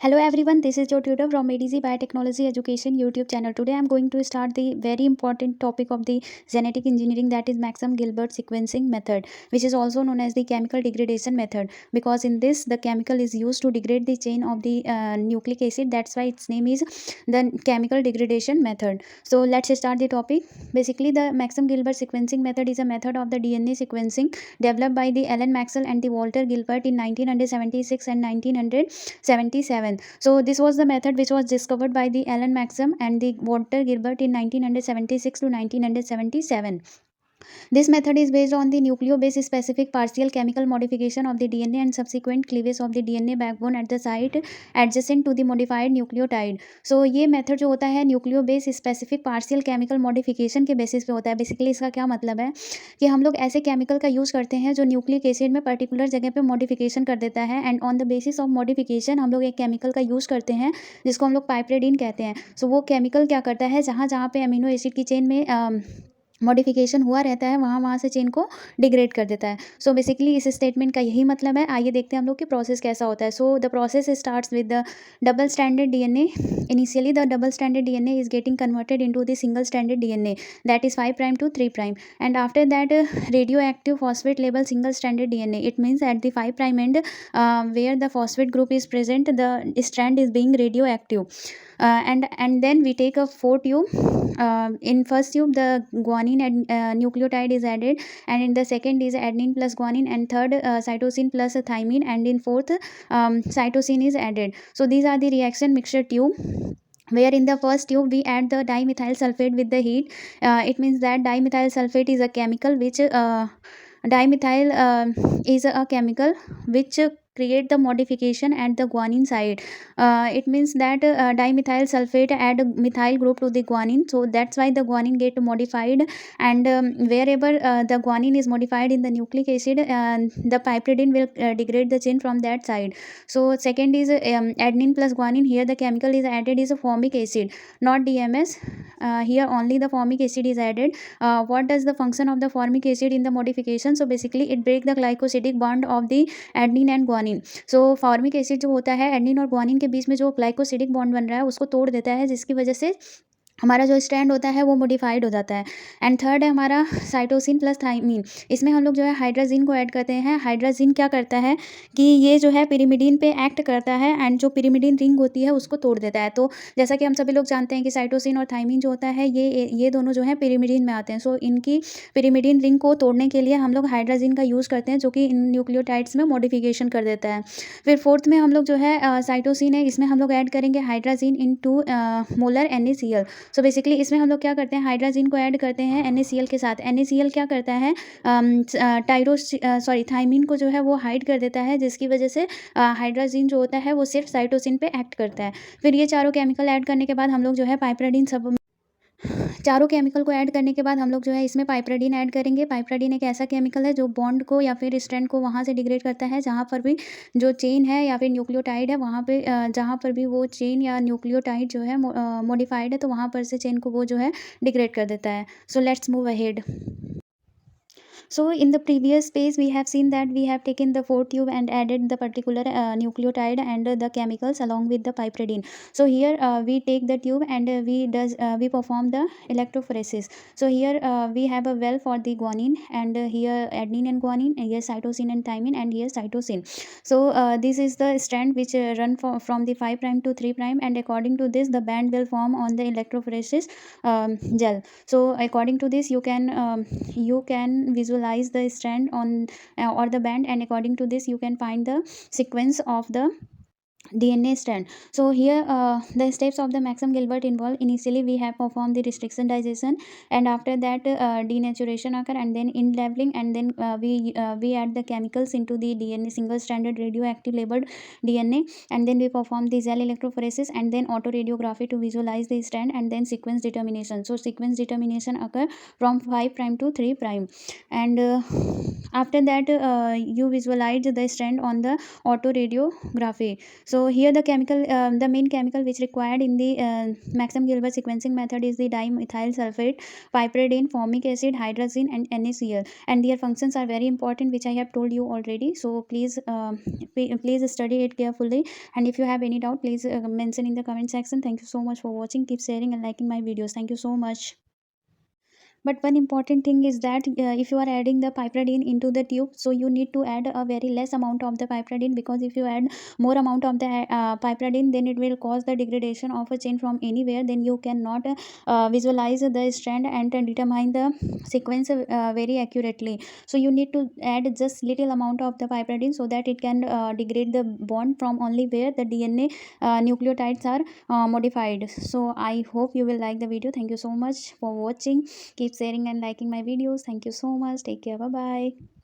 Hello everyone, this is your tutor from ADZ Biotechnology Education YouTube channel. Today I am going to start the very important topic of the genetic engineering, that is Maxim Gilbert sequencing method, which is also known as the chemical degradation method, because in this the chemical is used to degrade the chain of the nucleic acid. That's why its name is the chemical degradation method. So let's start the topic. Basically, the Maxim Gilbert sequencing method is a method of the DNA sequencing developed by the Alan Maxwell and the Walter Gilbert in 1976 and 1977. So this was the method which was discovered by the Alan Maxim and the Walter Gilbert in 1976 to 1977. This method is based on the nucleobase specific partial chemical modification of the DNA and subsequent cleavage of the DNA backbone at the site adjacent to the modified nucleotide. So ये method जो होता है nucleobase specific partial chemical modification के basis पे होता है. Basically इसका क्या मतलब है कि हम लोग ऐसे केमिकल का यूज़ करते हैं जो न्यूक्लिक एसिड में पर्टिकुलर जगह पे मॉडिफिकेशन कर देता है, and on the basis of modification हम लोग एक केमिकल का यूज़ करते हैं जिसको हम लोग पाइपरेडिन कहते हैं. सो वो केमिकल क्या करता है, जहाँ जहाँ पे अमीनो एसिड की चेन में मॉडिफिकेशन हुआ रहता है वहाँ वहाँ से चेन को डिग्रेड कर देता है. सो बेसिकली इस स्टेटमेंट का यही मतलब है. आइए देखते हैं हम लोग कि प्रोसेस कैसा होता है. So the process starts with the double standard DNA. Initially the double standard DNA is getting converted into the single standard DNA, that is 5 prime to 3 prime, and after that radioactive phosphate label single stranded DNA. It means at the 5 prime end where the phosphate group is present, the strand is being radioactive. And then we take a 4 tube. In first tube the guanine and nucleotide is added, and in the second is adenine plus guanine, and third cytosine plus thymine, and in fourth cytosine is added. So these are the reaction mixture tube, where in the first tube we add the dimethyl sulfate with the heat. It means that dimethyl sulfate is a chemical which is a chemical which create the modification at the guanine side. It means that dimethyl sulfate add a methyl group to the guanine, so that's why the guanine get modified, and wherever the guanine is modified in the nucleic acid, the piperidine will degrade the chain from that side. So second is adenine plus guanine. Here the chemical is added is a formic acid, not DMS. Here only the formic acid is added. What does the function of the formic acid in the modification? So basically it break the glycosidic bond of the adenine and guanine. So formic acid जो होता है adenine और guanine के बीच में जो glycosidic bond बन रहा है उसको तोड़ देता है, जिसकी वजह से हमारा जो स्ट्रैंड होता है वो मॉडिफाइड हो जाता है. एंड थर्ड है हमारा साइटोसिन प्लस थाइमीन. इसमें हम लोग जो है हाइड्राजीन को ऐड करते हैं. हाइड्राजीन क्या करता है कि ये जो है पिरिमिडीन पे एक्ट करता है, एंड जो पिरिमिडीन रिंग होती है उसको तोड़ देता है. तो जैसा कि हम सभी लोग जानते हैं कि साइटोसिन और थाइमीन जो होता है ये दोनों जो है पिरिमिडीन में आते हैं. सो इनकी पिरिमिडीन रिंग को तोड़ने के लिए हम लोग हाइड्राजीन का यूज़ करते हैं, जो कि इन न्यूक्लियोटाइड्स में मॉडिफिकेशन कर देता है. फिर फोर्थ में हम लोग जो है साइटोसिन है, इसमें हम लोग ऐड करेंगे hydrazine in two molar NaCl. So basically इसमें हम लोग क्या करते हैं, हाइड्राजीन को ऐड करते हैं NaCl के साथ. NaCl क्या करता है, थाइमीन को जो है वो हाइड कर देता है, जिसकी वजह से हाइड्राजीन जो होता है वो सिर्फ साइटोसिन पे एक्ट करता है. फिर ये चारों केमिकल ऐड करने के बाद हम लोग जो है पाइपराडीन सब चारों केमिकल को ऐड करने के बाद हम लोग जो है इसमें पाइपराडीन ऐड करेंगे. पाइपराडीन एक ऐसा केमिकल है जो बॉन्ड को या फिर स्ट्रैंड को वहाँ से डिग्रेड करता है जहाँ पर भी जो चेन है या फिर न्यूक्लियोटाइड है, वहाँ पे जहाँ पर भी वो चेन या न्यूक्लियोटाइड जो है मॉडिफाइड है, तो वहाँ पर से चेन को वो जो है डिग्रेड कर देता है. So let's move ahead. So in the previous page we have seen that we have taken the 4 tube and added the particular nucleotide and the chemicals along with the piperidine. So here we take the tube and we perform the electrophoresis. So here we have a well for the guanine, and here adenine and guanine, and here cytosine and thymine, and here cytosine. So this is the strand which run from the 5 prime to 3 prime, and according to this the band will form on the electrophoresis gel. So according to this you can visualize the strand on or the band, and according to this you can find the sequence of the DNA strand. So here the steps of the Maxim Gilbert involve. Initially we have performed the restriction digestion, and after that denaturation occur, and then in labeling, and then we add the chemicals into the DNA single stranded radioactive labeled DNA, and then we perform the gel electrophoresis, and then autoradiography to visualize the strand, and then sequence determination. So sequence determination occur from 5 prime to 3 prime, and after that you visualize the strand on the autoradiography. So So here the main chemical which required in the Maxim Gilbert sequencing method is the dimethyl sulfate, piperidine, formic acid, hydrazine, and NaCl, and their functions are very important, which I have told you already. So please study it carefully, and if you have any doubt, please mention in the comment section. Thank you so much for watching. Keep sharing and liking my videos. Thank you so much. But one important thing is that if you are adding the piperidine into the tube, so you need to add a very less amount of the piperidine, because if you add more amount of the piperidine, then it will cause the degradation of a chain from anywhere. Then you cannot visualize the strand and determine the sequence very accurately. So you need to add just little amount of the piperidine, so that it can degrade the bond from only where the DNA nucleotides are modified. So I hope you will like the video. Thank you so much for watching. Keep sharing and liking my videos. Thank you so much. Take care. Bye bye.